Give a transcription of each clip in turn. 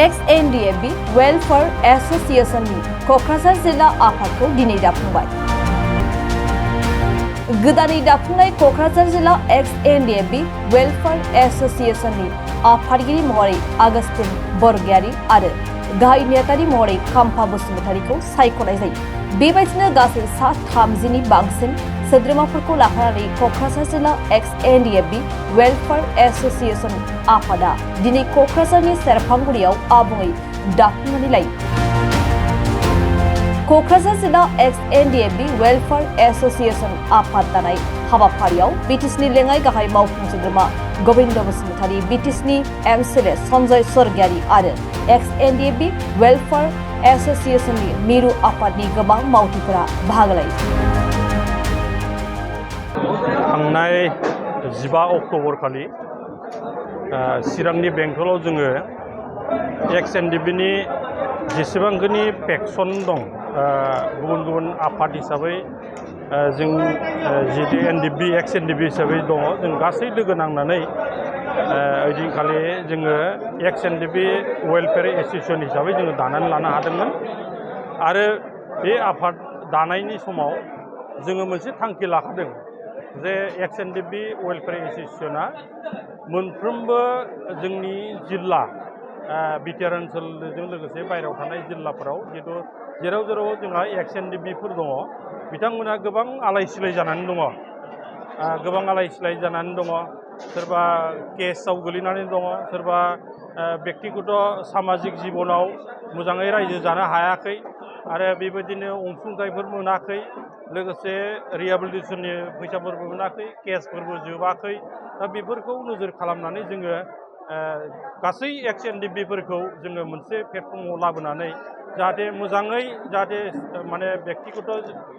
Ndfb Welfare Associationनि Kokrajhar जिल्ला आफादखौ दिनै दाफुंबाय। गोदानै दाफुंनाय क'क्राझार जिल्ला Ndfb Welfare Associationनि आफादगिरि महरै आगस्तिन बरगयारी आरो गाहाय नेहाथारि महरै खाम्फा बसुमतारीखौ सायख'नाय जायो। बेबायदिनो गासै सा 30नि बांसिन सोद्रोमाफोरखौ लाफानानै क'क्राझार जिल्ला Ndfb Welfare Association आफादा दिनै क'क्राझारनि सेरफांगुरियाव आबुङै दाफुंनानै लायो। क'क्राझार जिल्ला Ndfb Welfare Association आफाद दानाय हाबाफारियाव बिटिसिनि लेङाइ गाहाय मावफुं सोद्रोमा गबिन्द बसुमतारी, बिटिसिनि एमसिएलए सन्जय स्वर्गियारी आरो Ndfb Welfare Associationनि मिरु आफादनि गोबां मावथिफोरा बाहागो लायो। थांनाय 15 अक्ट'बर खालि चिरांनि बेंटलाव जोङो Ndfbनि जेसेबांखिनि फेक्सन दं गुबुन गुबुन आफाद हिसाबै जों जितु Ndfb हिसाबै दङ, जों गासै लोगो नांनानै ओइदिनखालि जोङो Ndfb वेलफेयार एसोसिएशन हिसाबै जोङो दानानै लानो हादोंमोन। आरो बे आफाद दानायनि समाव जोङो मोनसे थांखि लाखादों जे Ndfb वेलफेयार एसोसिएशना मोनफ्रोमबो जोंनि जिल्ला बिटिआर ओनसोलजों लोगोसे बायरायाव थानाय जिल्लाफोराव जिहेतु जेराव जोंहा Ndfbफोर दङ, बिथांमोना गोबां आलाय सिलाय जानानै दङ। सोरबा केसआव गोलैनानै दङ, सोरबा व्यक्तिगत सामाजिक जिबनाव मोजाङै रायजो जानो हायाखै आरो बेबायदिनो अनसुंथाइफोर मोनाखै, लोगोसे रिहेबिलिटेसननि फैसाफोरबो मोनाखै, केसफोरबो जोबाखै। दा बेफोरखौ नोजोर खालामनानै जोङो गासै Ndfbफोरखौ जोङो मोनसे प्लेटफर्माव लाबोनानै जाहाथे मोजाङै माने व्यक्तिगत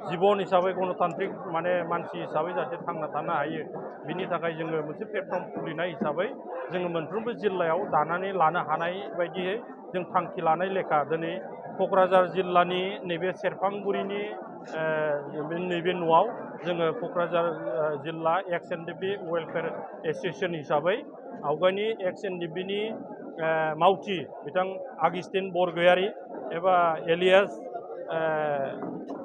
जिबन हिसाबै गणतान्त्रिक माने मानसि हिसाबै जाहाथे थांना थानो हायो, बिनि थाखाय जोङो मोनसे प्लेटफर्म खुलिनाय हिसाबै जोङो मोनफ्रोमबो जिल्लायाव दानानै लानो हानाय बायदियै जों थांखि लानाय लेखा दिनै क'क्राझार जिल्लानि नैबे सेरफांगुरिनि नैबे न'आव जोङो क'क्राझार जिल्ला Ndfb वेलफेयार एसोसिएशन हिसाबै आवगायनि Ndfbनि मावथि बिथां आगस्तिन बरगयारी एबा एलियास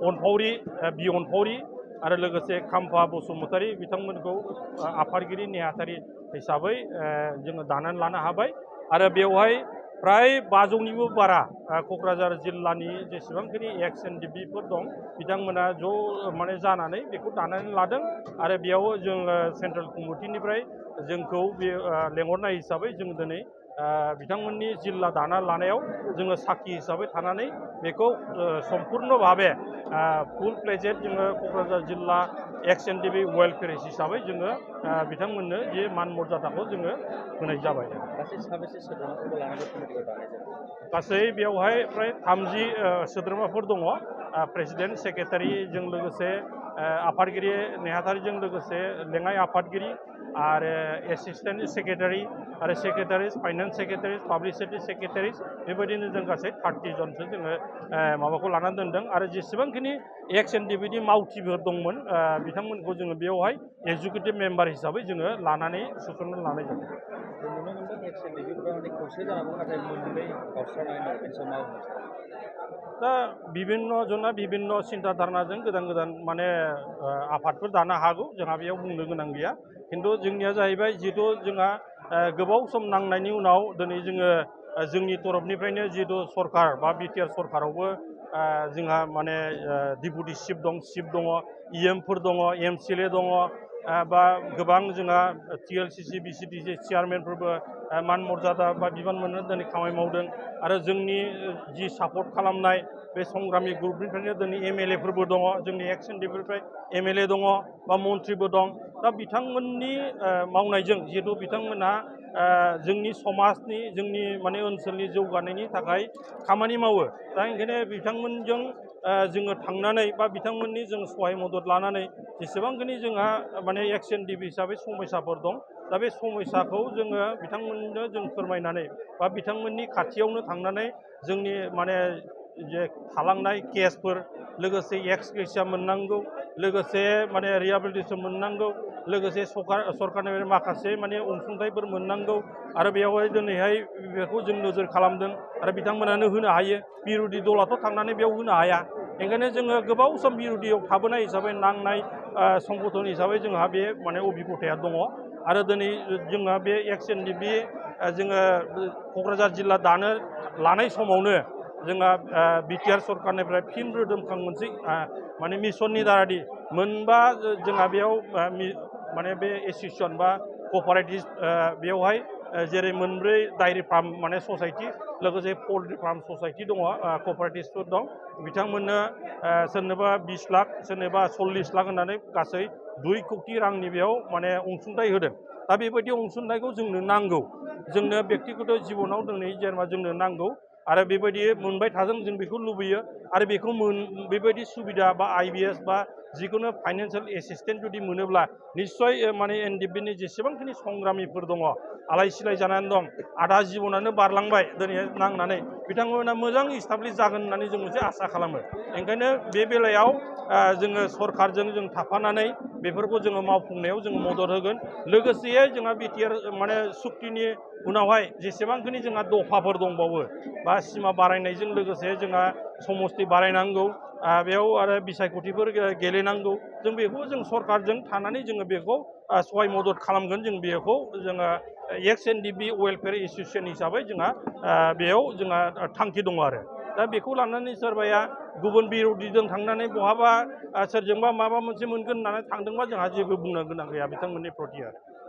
अनफावरि आरो लोगोसे खाम्फा बसुमतारी बिथांमोनखौ आफादगिरि नेहाथारि हिसाबै जोङो दानानै लानो हाबाय। आरो बेवहाय फ्राय 500निबो बारा क'क्राझार जिल्लानि जेसेबांखिनि Ndfbफोर दं बिथांमोना ज' माने जानानै बेखौ दानानै लादों। आरो बेयाव जोङो सेन्ट्रेल कमिटिनिफ्राय जोंखौ बे लेंहरनाय हिसाबै जों दिनै बिथांमोननि जिल्ला दाना लानायाव जोङो साखि हिसाबै थानानै बेखौ सम्पुर्ण भाबे फुल प्लेजेड जोङो क'क्राझार जिल्ला Ndfb वेलफेयार हिसाबै जोङो बिथांमोननो जे मान मर्यादाखौ जोङो होनाय जाबाय। गासै बेवहाय फ्राय 30 सोद्रोमाफोर दङ। प्रेसिडेन्ट सेक्रेटारिजों लोगोसे आफादगिरि नेहाथारिजों लोगोसे लेङाइ आफादगिरि आरो एसिस्टेन्ट सेक्रेटारि आरो secretaries, finance secretaries, publicity secretaries, बेबायदिनो जों गासै 30 जनसो जोङो माबाखौ लानानै दोनदों। आरो जेसेबांखिनि Ndfbनि मावथिफोर दंमोन बिथांमोनखौ जोङो बेवहाय एजुकेटिभ मेम्बार हिसाबै जोङो लानानै सोसननानै लानाय जादों। दा बिभिन्न जना बिभिन्न सिन्था धारणाजों गोदान माने आफादफोर दानो हागौ, जोंहा बेयाव बुंनो गोनां गैया। खिन्थु जोंनिया जाहैबाय जिहेतु जोंहा गोबाव सम नांनायनि उनाव दिनै जोङो जोंनि तरफनिफ्रायनो जिहेतु सरकार बा बिटिआर सरकारावबो जोंहा माने डिपुटि चिफ दं, EMफोर दङ, एमसिएलए दङ, बा गोबां जोंहा TLCC BCDC चेयारमेनफोरबो मान मर्यादा बा बिबान मोननो दिनै खामानि मावदों। आरो जोंनि जि सापर्ट खालामनाय बे संग्रामि ग्रुपनिफ्रायनो दिनै MLAफोरबो दङ, जोंनि Ndfbनिफ्राय MLA दङ बा मन्थ्रिबो दं। दा बिथांमोननि मावनायजों जिहेतु बिथांमोना जोंनि समाजनि जोंनि माने ओनसोलनि जौगानायनि थाखाय खामानि मावो। दा ओंखायनो बिथांमोनजों जोङो थांनानै बा बिथांमोननि जों सहाय मदद लानानै जेसेबांखिनि जोंहा माने Ndfb हिसाबै समयसाफोर दं, दा बे समयसाखौ जोङो बिथांमोननो जों फोरमायनानै बा बिथांमोननि खाथियावनो थांनानै जोंनि माने जे थालांनाय केसफोर, लोगोसे एक्स ग्रेसिया मोननांगौ, लोगोसे माने रिहेबिलिटेसन मोननांगौ, लोगोसे सरकारनिफ्राय माखासे माने अनसुंथाइफोर मोननांगौ आरो बेयावहाय दिनैहाय बेखौ जों नोजोर खालामदों आरो बिथांमोनानो होनो हायो बिर'धि दलाथ' थांनानै बेयाव होनो हाया ओंखायनो जोङो गोबाव सम बिर'धियाव थाबोनाय हिसाबै नांनाय संगठन हिसाबै जोंहा बे माने अभिगथाया दङ आरो दिनै जोंहा बे XNDB जोङो क'क्राझार जिल्ला दानो लानाय समावनो जोंहा बिटिआर सरकारनिफ्राय फिन रोदोमखां मोनसे माने मिसननि दारादि मोनबा जोंहा बेयाव माने बे एस'सिएसन बा क'पारेटिभ बेयावहाय जेरै मोनब्रै डायरि फार्म माने ससाइटि लोगोसे पल्ट्रि फार्म ससाइटि दङ क'पारेटिभफोर दं बिथांमोननो सोरनोबा 20 लाख सोरनोबा 40 लाख होननानै गासै 2 कौटि रांनि बेयाव माने अनसुंथाइ होदों दा बेबायदि अनसुंथाइखौ जोंनो नांगौ जोंनो बेक्तिगत जिबनाव दिनै जेनेबा जोंनो नांगौ आरो बेबायदि मोनबाय थादों जों बेखौ लुबैयो आरो बेखौ बेबायदि सुबिदा बा IBS बा जिखुनु फाइनान्सियेल एसिस्टेन्ट जुदि मोनोब्ला निस्सय माने NDFBनि जेसेबांखिनि संग्रामिफोर दङ आलाय सिलाय जानानै दं आधा जिबनानो बारलांबाय दिनै नांनानै बिथांमोना मोजां इस्टाब्लिश जागोन होननानै जों मोनसे आसा खालामो ओंखायनो बे बेलायाव जोङो सरकारजों जों थाफानानै बेफोरखौ जोङो मावफुंनायाव जोङो मदद होगोन लोगोसे जोंहा बिटिआर माने सुक्तिनि उनावहाय जेसेबांखिनि जोंहा दफाफोर दंबावो बा सिमा बारायनायजों लोगोसे जोंहा समस्ति बारायनांगौ बेयाव आरो बिसायख'थिफोर गेलेनांगौ जों बेखौ जों सरकारजों थानानै जोङो बेखौ सहाय मदद खालामगोन जों बेखौ जोङो XNDB वेलफेयार एस'सिएसन हिसाबै जोंहा बेयाव जोंहा थांखि दङ आरो दा बेखौ लानानै सोरबाया गुबुन बिर'धिजों थांनानै बहाबा सोरजोंबा माबा मोनसे मोनगोन होननानै थांदोंबा जोंहा जेबो बुंनो गोनां गैया बिथांमोननि प्रति आरो